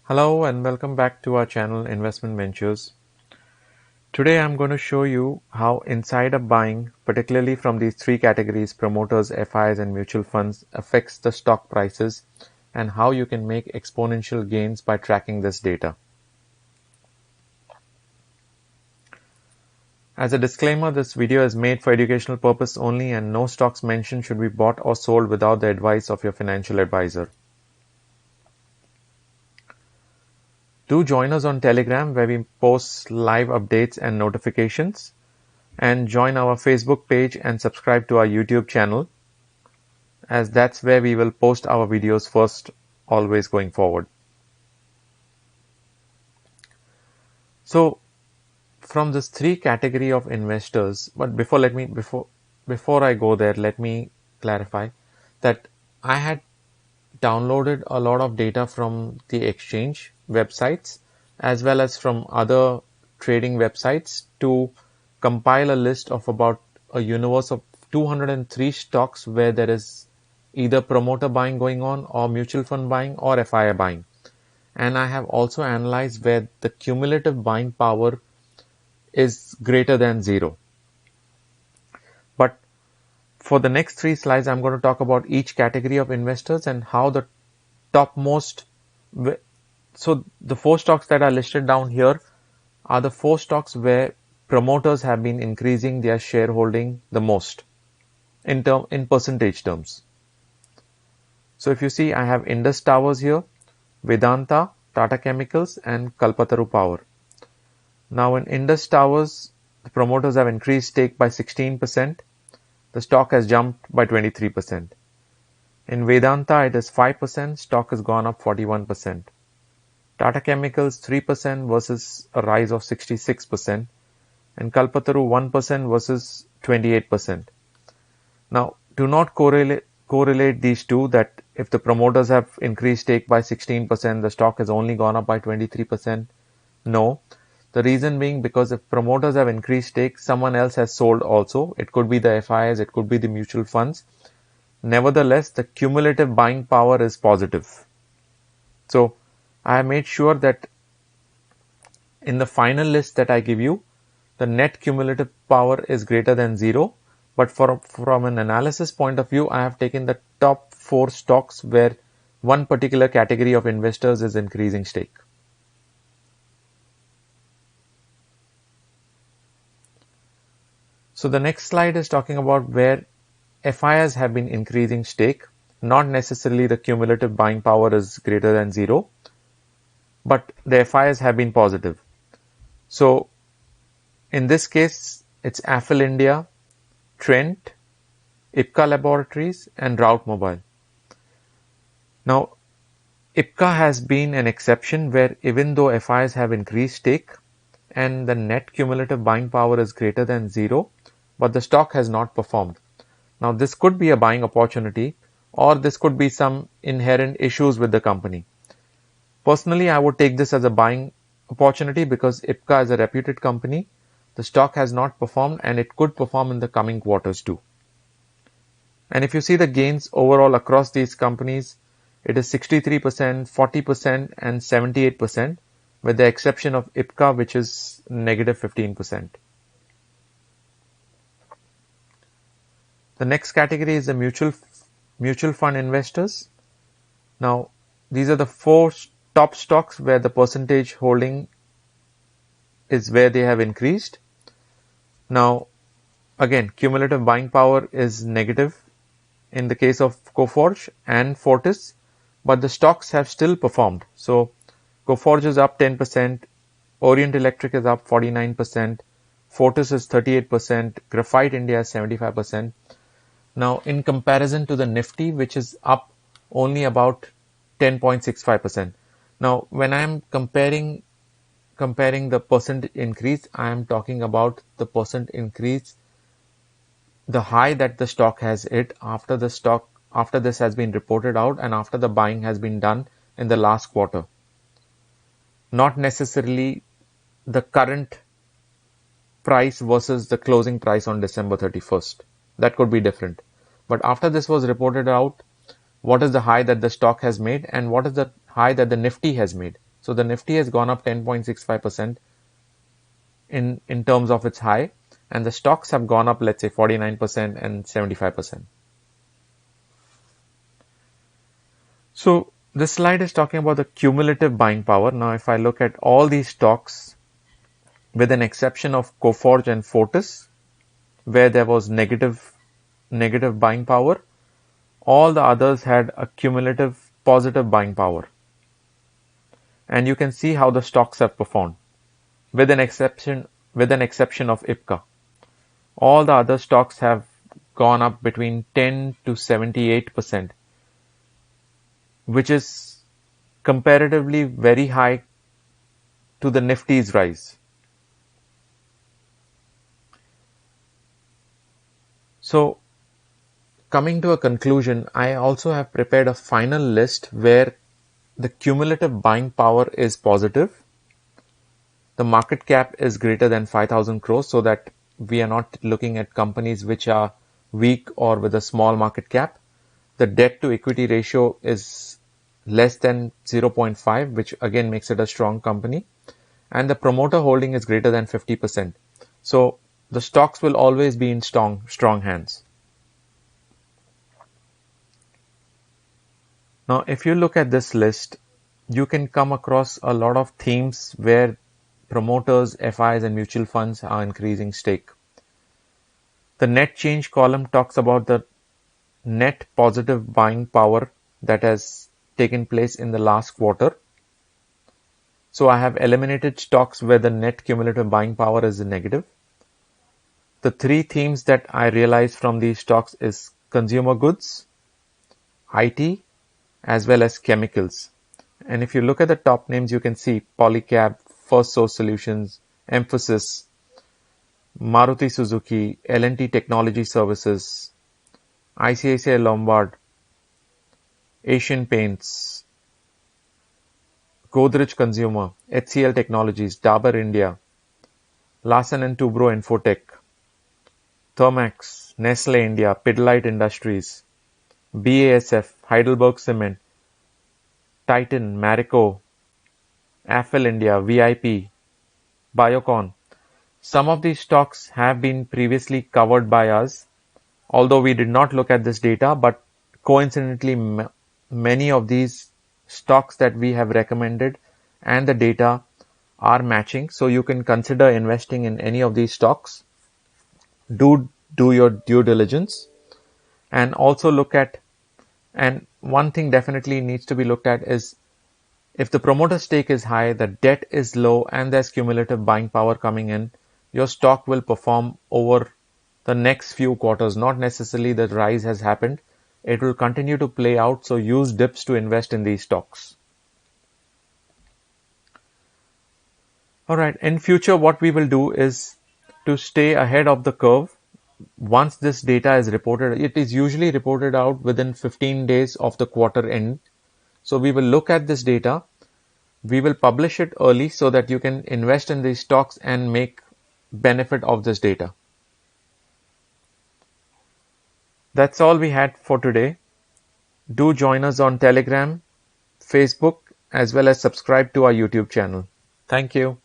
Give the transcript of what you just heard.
Hello and welcome back to our channel Investment Ventures. Today I'm going to show you how insider buying, particularly from these three categories, promoters, FIs and mutual funds, affects the stock prices and how you can make exponential gains by tracking this data. As a disclaimer, this video is made for educational purpose only and no stocks mentioned should be bought or sold without the advice of your financial advisor. Do join us on Telegram where we post live updates and notifications, and join our Facebook page and subscribe to our YouTube channel, as that's where we will post our videos first, always going forward. So from this three category of investors, but before I go there, let me clarify that I had downloaded a lot of data from the exchange websites as well as from other trading websites to compile a list of about a universe of 203 stocks where there is either promoter buying going on or mutual fund buying or FII buying. And I have also analyzed where the cumulative buying power is greater than zero. But for the next three slides, I'm going to talk about each category of investors and how the topmost. So the four stocks that are listed down here are the four stocks where promoters have been increasing their shareholding the most in percentage terms. So if you see, I have Indus Towers here, Vedanta, Tata Chemicals and Kalpataru Power. Now in Indus Towers, the promoters have increased stake by 16%. The stock has jumped by 23%. In Vedanta, it is 5%, stock has gone up 41%. Tata Chemicals 3% versus a rise of 66%, and Kalpataru 1% versus 28%. Now, do not correlate these two, that if the promoters have increased stake by 16%, the stock has only gone up by 23%. No. The reason being because if promoters have increased stake, someone else has sold also. It could be the FIs, it could be the mutual funds. Nevertheless, the cumulative buying power is positive. So I have made sure that in the final list that I give you, the net cumulative power is greater than zero. But from an analysis point of view, I have taken the top four stocks where one particular category of investors is increasing stake. So the next slide is talking about where FIs have been increasing stake. Not necessarily the cumulative buying power is greater than zero, but the FIs have been positive. So in this case, it's Affle India, Trent, IPCA Laboratories and Route Mobile. Now, IPCA has been an exception where even though FIs have increased stake and the net cumulative buying power is greater than zero, but the stock has not performed. Now, this could be a buying opportunity or this could be some inherent issues with the company. Personally, I would take this as a buying opportunity because IPCA is a reputed company. The stock has not performed and it could perform in the coming quarters too. And if you see the gains overall across these companies, it is 63%, 40% and 78%, with the exception of IPCA, which is negative 15%. The next category is the mutual fund investors. Now, these are the four top stocks where the percentage holding is where they have increased. Now, again, cumulative buying power is negative in the case of Coforge and Fortis, but the stocks have still performed. So, Coforge is up 10%, Orient Electric is up 49%, Fortis is 38%, Graphite India is 75%. Now, in comparison to the Nifty, which is up only about 10.65%. Now, when I am comparing the percent increase, I am talking about the percent increase, the high that the stock has hit after this has been reported out and after the buying has been done in the last quarter. Not necessarily the current price versus the closing price on December 31st. That could be different. But after this was reported out, what is the high that the stock has made and what is the high that the Nifty has made? So the Nifty has gone up 10.65% in terms of its high, and the stocks have gone up, let's say 49% and 75%. So this slide is talking about the cumulative buying power. Now if I look at all these stocks, with an exception of Coforge and Fortis, where there was negative buying power, all the others had a cumulative positive buying power. And you can see how the stocks have performed, with an exception of IPCA. All the other stocks have gone up between 10 to 78%, which is comparatively very high to the Nifty's rise. So, coming to a conclusion, I also have prepared a final list where the cumulative buying power is positive. The market cap is greater than 5,000 crores, so that we are not looking at companies which are weak or with a small market cap. The debt to equity ratio is less than 0.5, which again makes it a strong company. And the promoter holding is greater than 50%. So the stocks will always be in strong hands. Now, if you look at this list, you can come across a lot of themes where promoters, FIs, and mutual funds are increasing stake. The net change column talks about the net positive buying power that has taken place in the last quarter. So I have eliminated stocks where the net cumulative buying power is negative. The three themes that I realized from these stocks is consumer goods, IT, as well as chemicals. And if you look at the top names, you can see Polycab, First Source Solutions, Emphasis, Maruti Suzuki, L&T Technology Services, ICICI Lombard, Asian Paints, Godrej Consumer, HCL Technologies, Dabur India, Larsen & Toubro Infotech, Thermax, Nestle India, Pidilite Industries, BASF, Heidelberg Cement, Titan, Marico, Affle India, VIP, Biocon. Some of these stocks have been previously covered by us, although we did not look at this data, but coincidentally many of these stocks that we have recommended and the data are matching. So you can consider investing in any of these stocks. Do your due diligence, and also look at, and one thing definitely needs to be looked at is, if the promoter stake is high, the debt is low, and there's cumulative buying power coming in, your stock will perform over the next few quarters. Not necessarily the rise has happened. It will continue to play out, so use dips to invest in these stocks. Alright, in future what we will do is to stay ahead of the curve. Once this data is reported, it is usually reported out within 15 days of the quarter end. So we will look at this data. We will publish it early so that you can invest in these stocks and make benefit of this data. That's all we had for today. Do join us on Telegram, Facebook, as well as subscribe to our YouTube channel. Thank you.